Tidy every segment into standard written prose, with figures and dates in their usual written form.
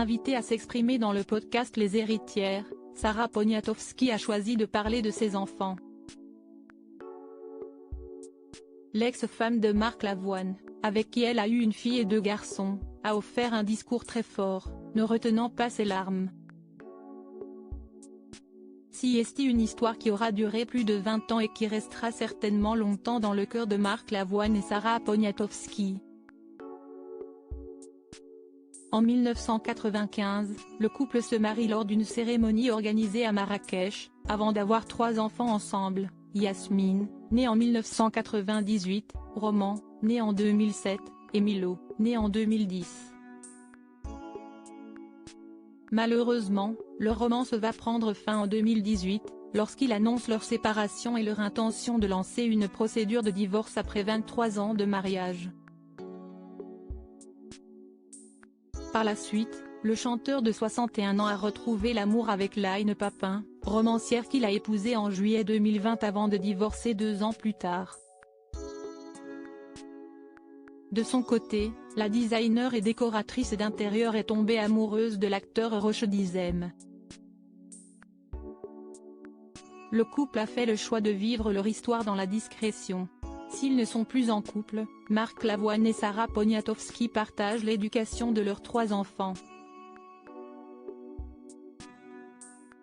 Invitée à s'exprimer dans le podcast Les Héritières, Sarah Poniatowski a choisi de parler de ses enfants. L'ex-femme de Marc Lavoine, avec qui elle a eu une fille et 2 garçons, a offert un discours très fort, ne retenant pas ses larmes. Si est une histoire qui aura duré plus de 20 ans et qui restera certainement longtemps dans le cœur de Marc Lavoine et Sarah Poniatowski. En 1995, le couple se marie lors d'une cérémonie organisée à Marrakech, avant d'avoir 3 enfants ensemble, Yasmine, née en 1998, Roman, né en 2007, et Milo, né en 2010. Malheureusement, leur romance va prendre fin en 2018, lorsqu'ils annoncent leur séparation et leur intention de lancer une procédure de divorce après 23 ans de mariage. Par la suite, le chanteur de 61 ans a retrouvé l'amour avec Line Papin, romancière qu'il a épousée en juillet 2020 avant de divorcer 2 ans plus tard. De son côté, la designer et décoratrice d'intérieur est tombée amoureuse de l'acteur Roche Dizem. Le couple a fait le choix de vivre leur histoire dans la discrétion. S'ils ne sont plus en couple, Marc Lavoine et Sarah Poniatowski partagent l'éducation de leurs 3 enfants.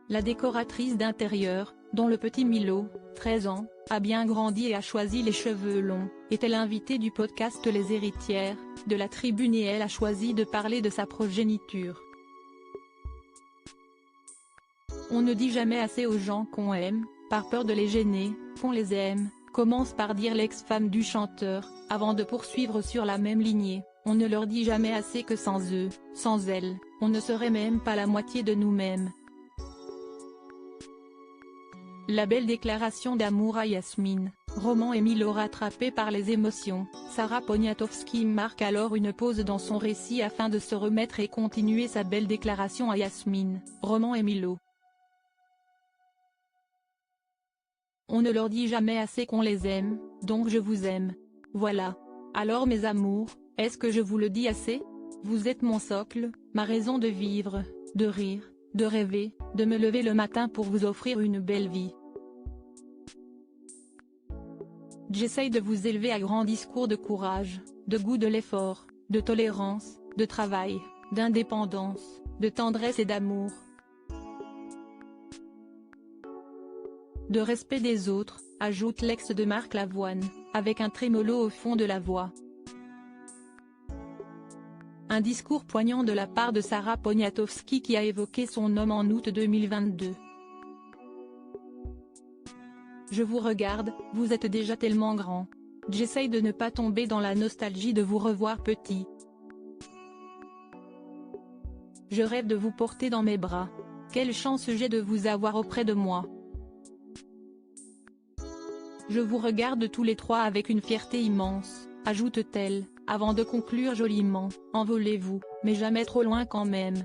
La décoratrice d'intérieur, dont le petit Milo, 13 ans, a bien grandi et a choisi les cheveux longs, était l'invitée du podcast Les Héritières, de la Tribune et elle a choisi de parler de sa progéniture. On ne dit jamais assez aux gens qu'on aime, par peur de les gêner, qu'on les aime, commence par dire l'ex-femme du chanteur, avant de poursuivre sur la même lignée, on ne leur dit jamais assez que sans eux, sans elles, on ne serait même pas la moitié de nous-mêmes. La belle déclaration d'amour à Yasmine, Roman et Milo rattrapés par les émotions, Sarah Poniatowski marque alors une pause dans son récit afin de se remettre et continuer sa belle déclaration à Yasmine, Roman et Milo. On ne leur dit jamais assez qu'on les aime, donc je vous aime. Voilà. Alors mes amours, est-ce que je vous le dis assez? Vous êtes mon socle, ma raison de vivre, de rire, de rêver, de me lever le matin pour vous offrir une belle vie. J'essaye de vous élever à grands discours de courage, de goût de l'effort, de tolérance, de travail, d'indépendance, de tendresse et d'amour. De respect des autres, ajoute l'ex de Marc Lavoine, avec un trémolo au fond de la voix. Un discours poignant de la part de Sarah Poniatowski qui a évoqué son homme en août 2022. Je vous regarde, vous êtes déjà tellement grand. J'essaye de ne pas tomber dans la nostalgie de vous revoir petit. Je rêve de vous porter dans mes bras. Quelle chance j'ai de vous avoir auprès de moi. Je vous regarde tous les 3 avec une fierté immense, ajoute-t-elle, avant de conclure joliment, envolez-vous, mais jamais trop loin quand même.